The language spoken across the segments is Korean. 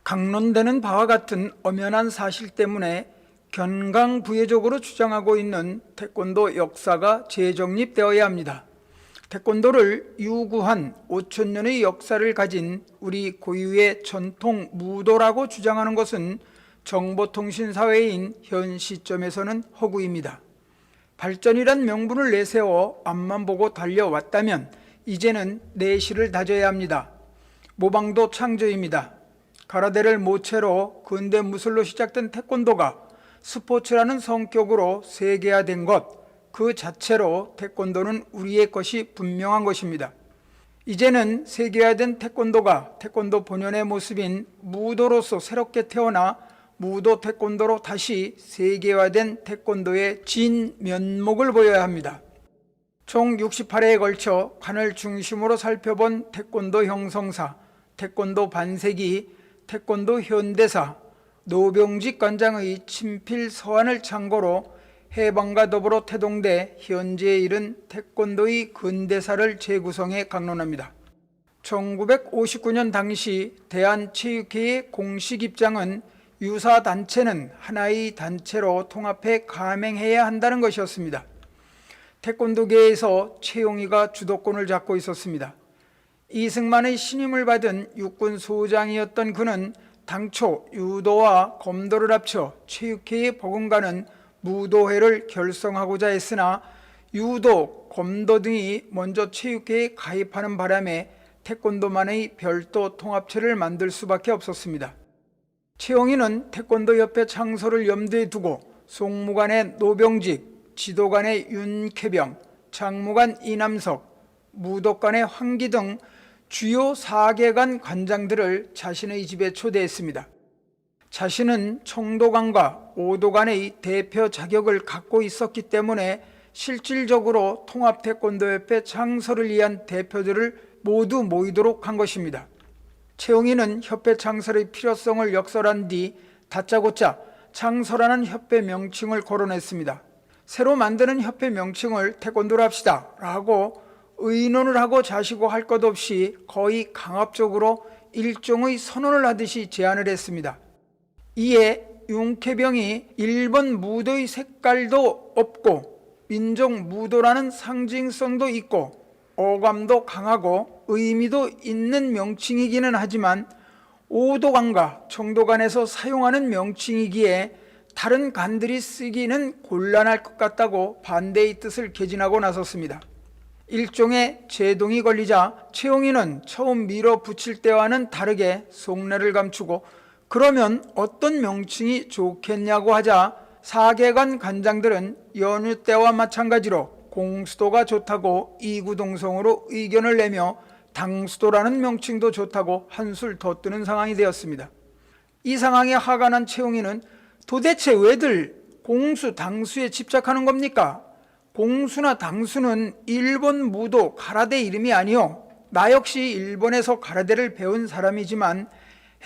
강론되는 바와 같은 엄연한 사실 때문에 견강부회적으로 주장하고 있는 태권도 역사가 재정립되어야 합니다. 태권도를 유구한 5,000년의 역사를 가진 우리 고유의 전통 무도라고 주장하는 것은 정보통신사회인 현 시점에서는 허구입니다. 발전이란 명분을 내세워 앞만 보고 달려왔다면 이제는 내실을 다져야 합니다. 모방도 창조입니다. 가라데를 모체로 근대 무술로 시작된 태권도가 스포츠라는 성격으로 세계화된 것 그 자체로 태권도는 우리의 것이 분명한 것입니다. 이제는 세계화된 태권도가 태권도 본연의 모습인 무도로서 새롭게 태어나 무도 태권도로 다시 세계화된 태권도의 진면목을 보여야 합니다. 총 68회에 걸쳐 관을 중심으로 살펴본 태권도 형성사, 태권도 반세기, 태권도 현대사, 노병직 관장의 친필 서한을 참고로 해방과 더불어 태동돼 현재에 이른 태권도의 근대사를 재구성해 강론합니다. 1959년 당시 대한체육회의 공식 입장은 유사 단체는 하나의 단체로 통합해 감행해야 한다는 것이었습니다. 태권도계에서 최용희가 주도권을 잡고 있었습니다. 이승만의 신임을 받은 육군 소장이었던 그는 당초 유도와 검도를 합쳐 체육회에 버금가는 무도회를 결성하고자 했으나 유도, 검도 등이 먼저 체육회에 가입하는 바람에 태권도만의 별도 통합체를 만들 수밖에 없었습니다. 최용희는 태권도협회 창설을 염두에 두고 송무관의 노병직, 지도관의 윤쾌병, 장무관 이남석, 무도관의 황기 등 주요 4개관 관장들을 자신의 집에 초대했습니다. 자신은 청도관과 오도관의 대표 자격을 갖고 있었기 때문에 실질적으로 통합태권도협회 창설을 위한 대표들을 모두 모이도록 한 것입니다. 최용희는 협회 창설의 필요성을 역설한 뒤 다짜고짜 창설하는 협회 명칭을 거론했습니다. 새로 만드는 협회 명칭을 태권도로 합시다 라고 의논을 하고 자시고 할 것 없이 거의 강압적으로 일종의 선언을 하듯이 제안을 했습니다. 이에 윤쾌병이 일본 무도의 색깔도 없고 민족 무도라는 상징성도 있고 어감도 강하고 의미도 있는 명칭이기는 하지만 오도관과 청도관에서 사용하는 명칭이기에 다른 관들이 쓰기는 곤란할 것 같다고 반대의 뜻을 개진하고 나섰습니다. 일종의 제동이 걸리자 최용희는 처음 밀어붙일 때와는 다르게 속내를 감추고 그러면 어떤 명칭이 좋겠냐고 하자 4개관 관장들은 연휴 때와 마찬가지로 공수도가 좋다고 이구동성으로 의견을 내며 당수도라는 명칭도 좋다고 한술 더 뜨는 상황이 되었습니다. 이 상황에 화가 난 최용희는 도대체 왜들 공수, 당수에 집착하는 겁니까? 공수나 당수는 일본 무도 가라데 이름이 아니요. 나 역시 일본에서 가라데를 배운 사람이지만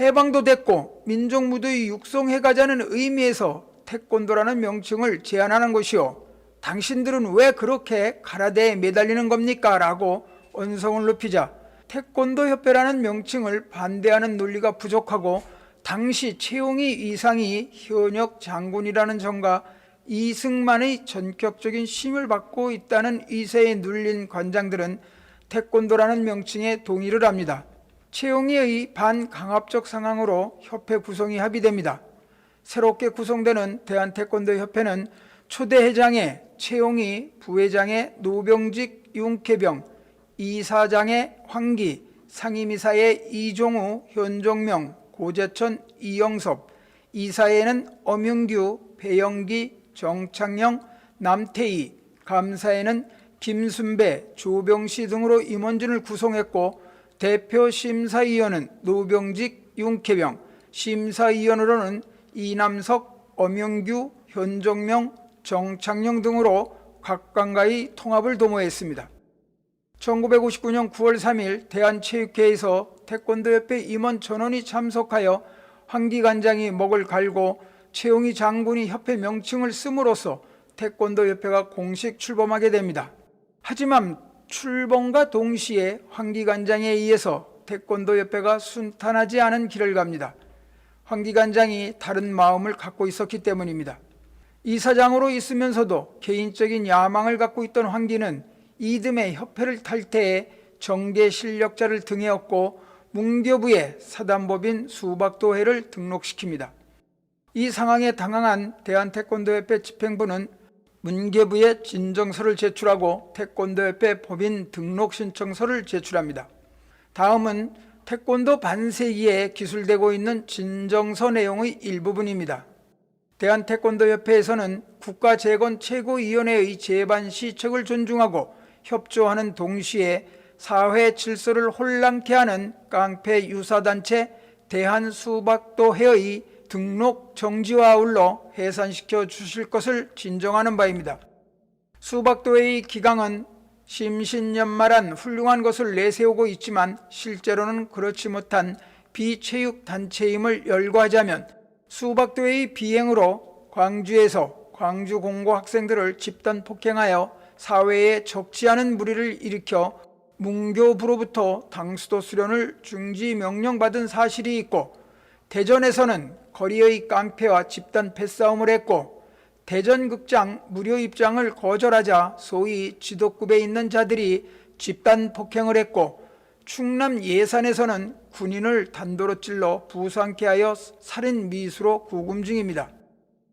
해방도 됐고 민족 무도의 육성해가자는 의미에서 태권도라는 명칭을 제안하는 것이요. 당신들은 왜 그렇게 가라데에 매달리는 겁니까? 라고 언성을 높이자 태권도협회라는 명칭을 반대하는 논리가 부족하고 당시 최용희 이상이 현역 장군이라는 점과 이승만의 전격적인 심을 받고 있다는 의세에 눌린 관장들은 태권도라는 명칭에 동의를 합니다. 최용희의 반강압적 상황으로 협회 구성이 합의됩니다. 새롭게 구성되는 대한태권도협회는 초대회장에 최용희, 부회장에 노병직, 윤쾌병, 이사장에 황기, 상임이사에 이종우, 현종명, 고재천, 이영섭, 이사에는 엄윤규, 배영기, 정창영, 남태희, 감사에는 김순배, 조병시 등으로 임원진을 구성했고 대표 심사위원은 노병직, 윤쾌병, 심사위원으로는 이남석, 엄영규, 현종명, 정창영 등으로 각각의 통합을 도모했습니다. 1959년 9월 3일 대한체육회에서 태권도협회 임원 전원이 참석하여 황기 관장이 목을 갈고 최용희 장군이 협회 명칭을 씀으로써 태권도협회가 공식 출범하게 됩니다. 하지만 출범과 동시에 황 기관장에 의해서 태권도협회가 순탄하지 않은 길을 갑니다. 황 기관장이 다른 마음을 갖고 있었기 때문입니다. 이사장으로 있으면서도 개인적인 야망을 갖고 있던 황기는 이듬해 협회를 탈퇴해 정계 실력자를 등에 업고 문교부에 사단법인 수박도회를 등록시킵니다. 이 상황에 당황한 대한태권도협회 집행부는 문교부에 진정서를 제출하고 태권도협회 법인 등록 신청서를 제출합니다. 다음은 태권도 반세기에 기술되고 있는 진정서 내용의 일부분입니다. 대한태권도협회에서는 국가재건 최고위원회의 제반 시책을 존중하고 협조하는 동시에 사회 질서를 혼란케 하는 깡패 유사단체 대한수박도회의 등록 정지와 아울러 해산시켜 주실 것을 진정하는 바입니다. 수박도회의 기강은 심신연말한 훌륭한 것을 내세우고 있지만 실제로는 그렇지 못한 비체육단체임을 열거하자면 수박도회의 비행으로 광주에서 광주 공고 학생들을 집단 폭행하여 사회에 적지 않은 무리를 일으켜 문교부로부터 당수도 수련을 중지 명령받은 사실이 있고, 대전에서는 거리의 깡패와 집단 패싸움을 했고, 대전극장 무료 입장을 거절하자 소위 지도급에 있는 자들이 집단 폭행을 했고, 충남 예산에서는 군인을 단도로 찔러 부상케 하여 살인 미수로 구금 중입니다.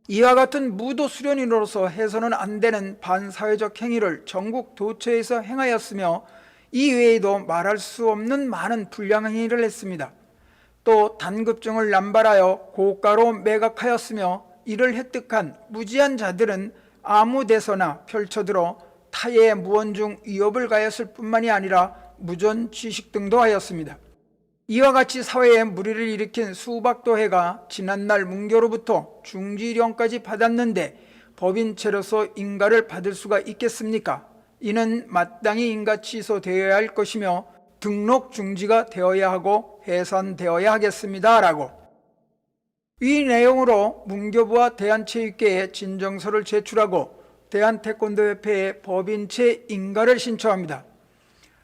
이와 같은 무도 수련인으로서 해서는 안 되는 반사회적 행위를 전국 도처에서 행하였으며, 이 외에도 말할 수 없는 많은 불량 행위를 했습니다. 또 단급증을 남발하여 고가로 매각하였으며, 이를 획득한 무지한 자들은 아무 데서나 펼쳐들어 타의 무언중 위협을 가했을 뿐만이 아니라 무전 취식 등도 하였습니다. 이와 같이 사회에 무리를 일으킨 수박도회가 지난날 문교로부터 중지령까지 받았는데 법인체로서 인가를 받을 수가 있겠습니까? 이는 마땅히 인가 취소되어야 할 것이며 등록 중지가 되어야 하고 해산되어야 하겠습니다. 라고. 이 내용으로 문교부와 대한체육계에 진정서를 제출하고 대한태권도협회에 법인체 인가를 신청합니다.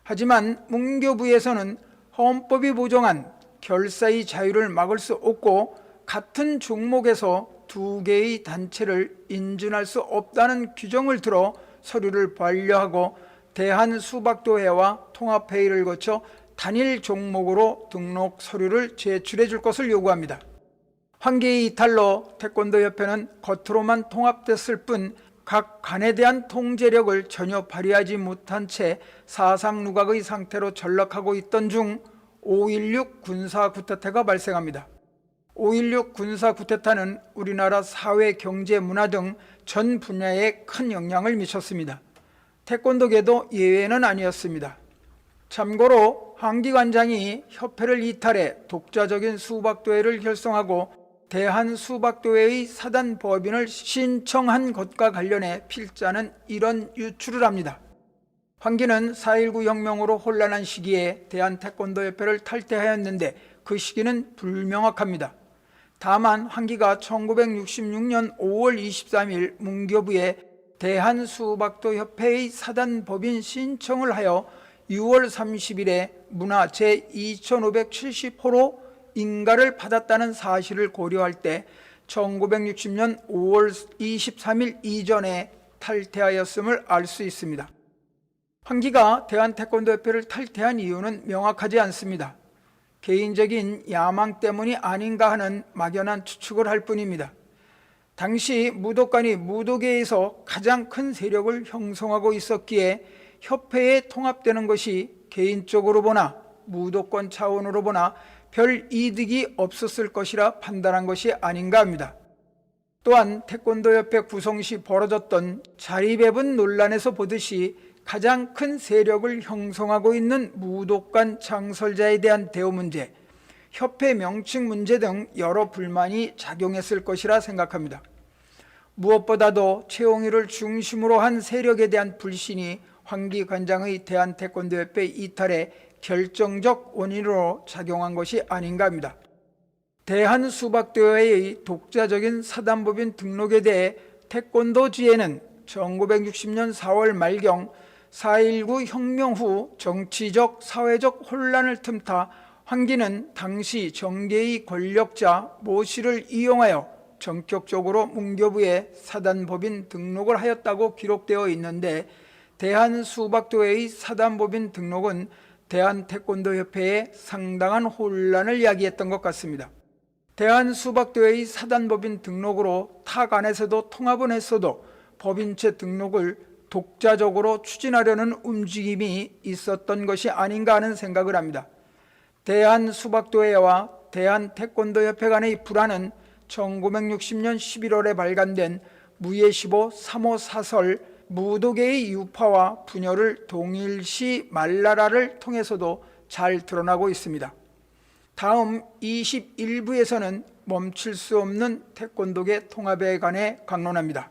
하지만 문교부에서는 헌법이 보장한 결사의 자유를 막을 수 없고 같은 종목에서 두 개의 단체를 인준할 수 없다는 규정을 들어 서류를 반려하고 대한수박도회와 통합회의를 거쳐 단일 종목으로 등록 서류를 제출해 줄 것을 요구합니다. 황기의 이탈로 태권도협회는 겉으로만 통합됐을 뿐 각 관에 대한 통제력을 전혀 발휘하지 못한 채 사상누각의 상태로 전락하고 있던 중 5.16 군사쿠데타가 발생합니다. 5.16 군사쿠데타는 우리나라 사회, 경제, 문화 등 전 분야에 큰 영향을 미쳤습니다. 태권도계도 예외는 아니었습니다. 참고로 황 기관장이 협회를 이탈해 독자적인 수박도회를 결성하고 대한수박도회의 사단법인을 신청한 것과 관련해 필자는 이런 유추를 합니다. 황기는 4.19 혁명으로 혼란한 시기에 대한태권도협회를 탈퇴하였는데 그 시기는 불명확합니다. 다만 황기가 1966년 5월 23일 문교부에 대한수박도협회의 사단법인 신청을 하여 6월 30일에 문화 제2570호로 인가를 받았다는 사실을 고려할 때 1960년 5월 23일 이전에 탈퇴하였음을 알 수 있습니다. 황기가 대한태권도협회를 탈퇴한 이유는 명확하지 않습니다. 개인적인 야망 때문이 아닌가 하는 막연한 추측을 할 뿐입니다. 당시 무도관이 무도계에서 가장 큰 세력을 형성하고 있었기에 협회에 통합되는 것이 개인적으로 보나 무도권 차원으로 보나 별 이득이 없었을 것이라 판단한 것이 아닌가 합니다. 또한 태권도협회 구성 시 벌어졌던 자리배분 논란에서 보듯이 가장 큰 세력을 형성하고 있는 무도관 창설자에 대한 대우 문제, 협회 명칭 문제 등 여러 불만이 작용했을 것이라 생각합니다. 무엇보다도 최홍일을 중심으로 한 세력에 대한 불신이 황기 관장의 대한태권도협회 이탈에 결정적 원인으로 작용한 것이 아닌가 합니다. 대한수박도회의 독자적인 사단법인 등록에 대해 태권도지에는 1960년 4월 말경 4.19 혁명 후 정치적, 사회적 혼란을 틈타 황기는 당시 정계의 권력자 모 씨를 이용하여 전격적으로 문교부에 사단법인 등록을 하였다고 기록되어 있는데, 대한수박도회의 사단법인 등록은 대한태권도협회에 상당한 혼란을 야기했던 것 같습니다. 대한수박도회의 사단법인 등록으로 타 간에서도 통합은 했어도 법인체 등록을 독자적으로 추진하려는 움직임이 있었던 것이 아닌가 하는 생각을 합니다. 대한수박도회와 대한태권도협회 간의 불화는 1960년 11월에 발간된 무예시보 3호 사설 무도계의 유파와 분열을 동일시 말라라를 통해서도 잘 드러나고 있습니다. 다음 21부에서는 멈출 수 없는 태권도계 통합에 관해 강론합니다.